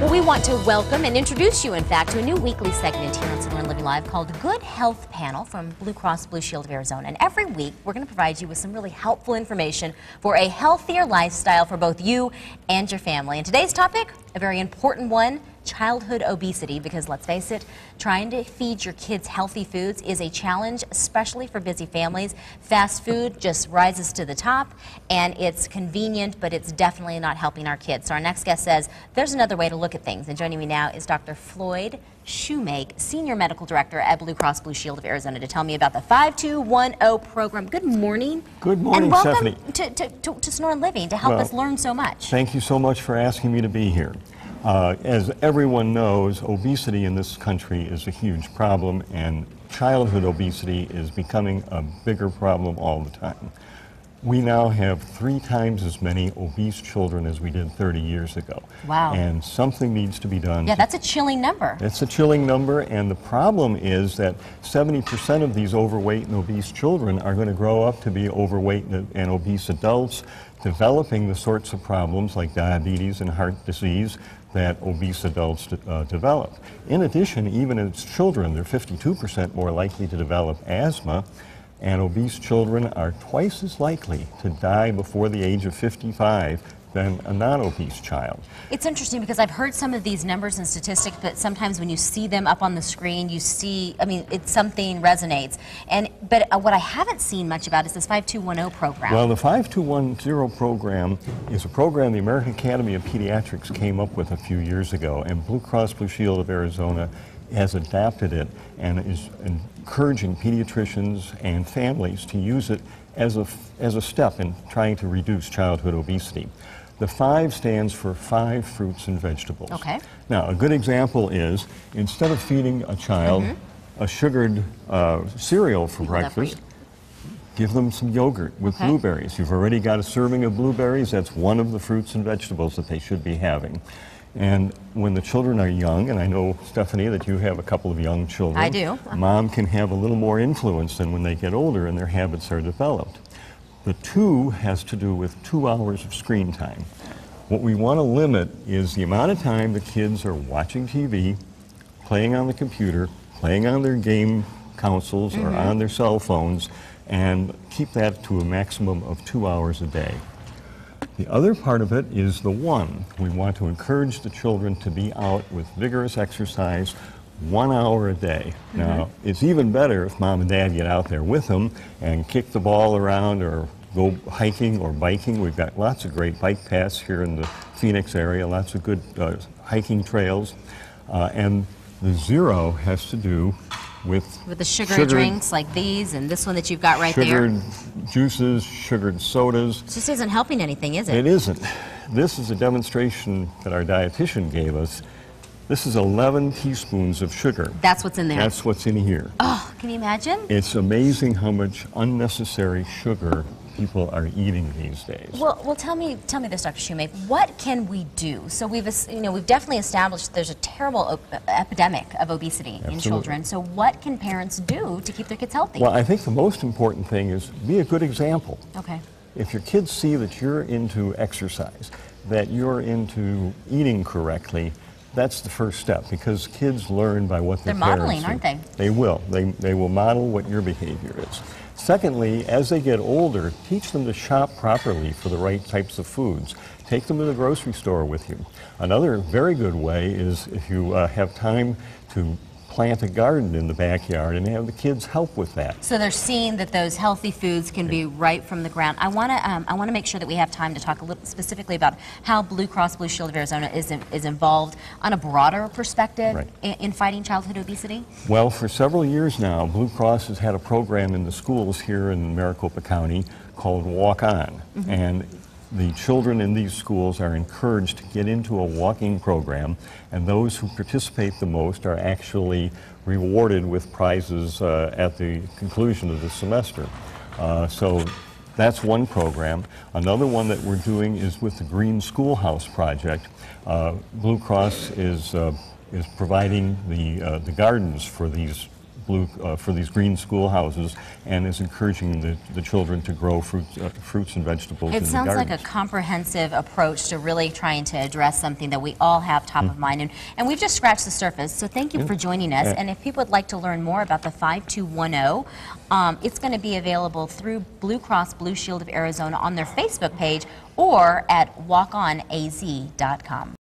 Well, we want to welcome and introduce you, in fact, to a new weekly segment here on Sonora Living Live called Good Health Panel from Blue Cross Blue Shield of Arizona. And every week, we're going to provide you with some really helpful information for a healthier lifestyle for both you and your family. And today's topic, a very important one, childhood obesity, because let's face it, trying to feed your kids healthy foods is a challenge, especially for busy families. Fast food just rises to the top, and it's convenient, but it's definitely not helping our kids. So our next guest says there's another way to look at things, and joining me now is Dr. Floyd Shewmake, Senior Medical Director at Blue Cross Blue Shield of Arizona, to tell me about the 5210 program. Good morning. Good morning, and Stephanie. welcome to Sonora Living to help us learn so much. Thank you so much for asking me to be here. As everyone knows, obesity in this country is a huge problem, and childhood obesity is becoming a bigger problem all the time. We now have 3 times as many obese children as we did 30 years ago. Wow. And something needs to be done. Yeah, that's a chilling number. It's a chilling number, and the problem is that 70% of these overweight and obese children are going to grow up to be overweight and obese adults, developing the sorts of problems like diabetes and heart disease that obese adults develop. In addition, even as children, they're 52% more likely to develop asthma, and obese children are twice as likely to die before the age of 55 than a non-obese child. It's interesting because I've heard some of these numbers and statistics, but sometimes when you see them up on the screen, you see, it's something resonates. But what I haven't seen much about is this 5210 program. Well, the 5210 program is a program the American Academy of Pediatrics came up with a few years ago, and Blue Cross Blue Shield of Arizona has adapted it and is encouraging pediatricians and families to use it as a step in trying to reduce childhood obesity. The 5 stands for 5 fruits and vegetables. Okay. Now, a good example is, instead of feeding a child a sugared cereal for breakfast, give them some yogurt with blueberries. You've already got a serving of blueberries. That's one of the fruits and vegetables that they should be having. And when the children are young, and I know, Stephanie, that you have a couple of young children. I do. Mom can have a little more influence than when they get older and their habits are developed. The 2 has to do with 2 hours of screen time. What we want to limit is the amount of time the kids are watching TV, playing on the computer, playing on their game consoles or on their cell phones, and keep that to a maximum of 2 hours a day. The other part of it is the 1. We want to encourage the children to be out with vigorous exercise 1 hour a day. Now, it's even better if mom and dad get out there with them and kick the ball around or go hiking or biking. We've got lots of great bike paths here in the Phoenix area, lots of good hiking trails. And the 0 has to do with the sugar drinks like these and this one that you've got right there. Sugared juices, sugared sodas. This isn't helping anything, is it? It isn't. This is a demonstration that our dietitian gave us. This is 11 teaspoons of sugar. That's what's in there? That's what's in here. Oh, can you imagine? It's amazing how much unnecessary sugar people are eating these days. Well, tell me this, Dr. Shewmake. What can we do? So we've definitely established there's a terrible epidemic of obesity in children. So what can parents do to keep their kids healthy? Well, I think the most important thing is be a good example. Okay. If your kids see that you're into exercise, that you're into eating correctly, that's the first step, because kids learn by what their parents do. They're modeling, aren't they? They will. They will model what your behavior is. Secondly, as they get older, teach them to shop properly for the right types of foods. Take them to the grocery store with you. Another very good way is if you have time to plant a garden in the backyard and have the kids help with that. So they're seeing that those healthy foods can be right from the ground. I want to make sure that we have time to talk a little specifically about how Blue Cross Blue Shield of Arizona is involved on a broader perspective in fighting childhood obesity. Well, for several years now, Blue Cross has had a program in the schools here in Maricopa County called Walk On, and the children in these schools are encouraged to get into a walking program, and those who participate the most are actually rewarded with prizes at the conclusion of the semester. So that's one program. Another one that we're doing is with the Green Schoolhouse Project. Blue Cross is providing the gardens for these for these green schoolhouses, and is encouraging the children to grow fruits and vegetables in It the sounds like gardens. a comprehensive approach to really trying to address something that we all have top of mind, and we've just scratched the surface, so thank you for joining us. And if people would like to learn more about the 5210, it's going to be available through Blue Cross Blue Shield of Arizona on their Facebook page or at walkonaz.com.